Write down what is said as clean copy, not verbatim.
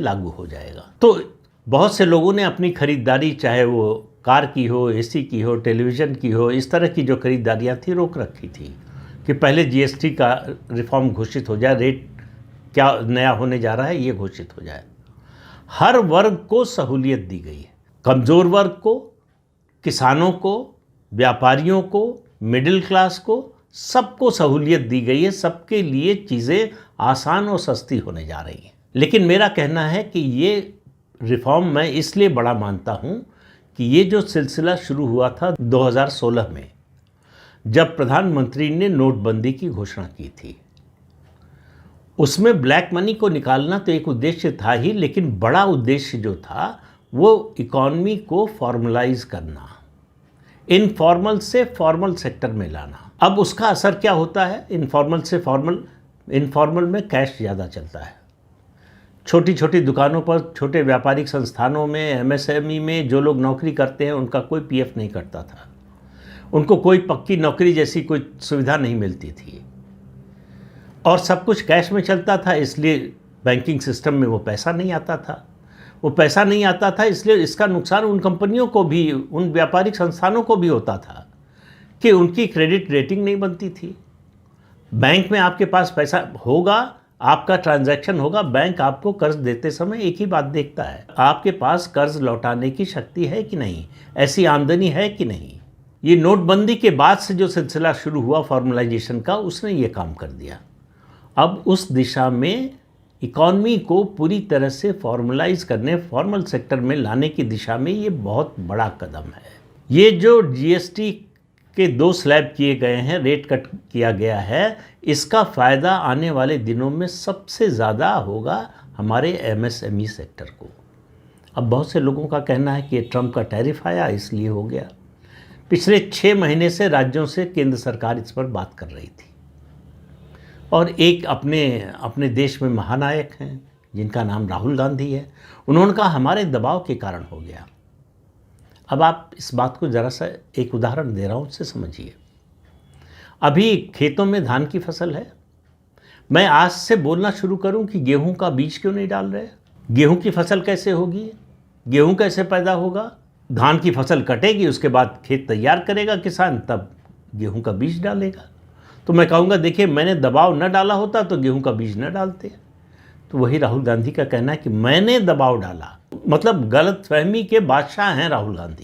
लागू हो जाएगा। तो बहुत से लोगों ने अपनी खरीदारी, चाहे वो कार की हो, एसी की हो, टेलीविज़न की हो, इस तरह की जो खरीदारियाँ थी रोक रखी थी कि पहले जीएसटी का रिफॉर्म घोषित हो जाए, रेट क्या नया होने जा रहा है ये घोषित हो जाए। हर वर्ग को सहूलियत दी गई है, कमज़ोर वर्ग को, किसानों को, व्यापारियों को, मिडिल क्लास को, सबको सहूलियत दी गई है। सबके लिए चीज़ें आसान और सस्ती होने जा रही हैं। लेकिन मेरा कहना है कि ये रिफॉर्म मैं इसलिए बड़ा मानता हूँ कि ये जो सिलसिला शुरू हुआ था 2016 में, जब प्रधानमंत्री ने नोटबंदी की घोषणा की थी, उसमें ब्लैक मनी को निकालना तो एक उद्देश्य था ही, लेकिन बड़ा उद्देश्य जो था वो इकॉनमी को फॉर्मलाइज करना, इनफॉर्मल से फॉर्मल सेक्टर में लाना। अब उसका असर क्या होता है? इनफॉर्मल से फॉर्मल, इनफॉर्मल में कैश ज़्यादा चलता है। छोटी छोटी दुकानों पर, छोटे व्यापारिक संस्थानों में, एमएसएमई में जो लोग नौकरी करते हैं उनका कोई पीएफ नहीं कटता था, उनको कोई पक्की नौकरी जैसी कोई सुविधा नहीं मिलती थी, और सब कुछ कैश में चलता था। इसलिए बैंकिंग सिस्टम में वो पैसा नहीं आता था। वो पैसा नहीं आता था इसलिए इसका नुकसान उन कंपनियों को भी, उन व्यापारिक संस्थानों को भी होता था कि उनकी क्रेडिट रेटिंग नहीं बनती थी। बैंक में आपके पास पैसा होगा, आपका ट्रांजैक्शन होगा, बैंक आपको कर्ज देते समय एक ही बात देखता है, आपके पास कर्ज लौटाने की शक्ति है कि नहीं, ऐसी आमदनी है कि नहीं। ये नोटबंदी के बाद से जो सिलसिला शुरू हुआ फॉर्मलाइजेशन का, उसने ये काम कर दिया। अब उस दिशा में इकॉनमी को पूरी तरह से फॉर्मलाइज करने, फॉर्मल सेक्टर में लाने की दिशा में ये बहुत बड़ा कदम है। ये जो जीएसटी के 2 स्लैब किए गए हैं, रेट कट किया गया है, इसका फ़ायदा आने वाले दिनों में सबसे ज़्यादा होगा हमारे एमएसएमई सेक्टर को। अब बहुत से लोगों का कहना है कि ये ट्रम्प का टैरिफ आया इसलिए हो गया। पिछले 6 महीने से राज्यों से केंद्र सरकार इस पर बात कर रही थी, और एक अपने देश में महानायक हैं जिनका नाम राहुल गांधी है, उन्होंने कहा हमारे दबाव के कारण हो गया। अब आप इस बात को ज़रा सा एक उदाहरण दे रहा हूँ, उससे समझिए। अभी खेतों में धान की फसल है, मैं आज से बोलना शुरू करूं कि गेहूं का बीज क्यों नहीं डाल रहे, गेहूं की फसल कैसे होगी, गेहूं कैसे पैदा होगा, धान की फसल कटेगी, उसके बाद खेत तैयार करेगा किसान, तब गेहूं का बीज डालेगा। तो मैं कहूँगा देखिए, मैंने दबाव न डाला होता तो गेहूं का बीज न डालते। तो वही राहुल गांधी का कहना है कि मैंने दबाव डाला, मतलब गलतफहमी के बादशाह हैं राहुल गांधी।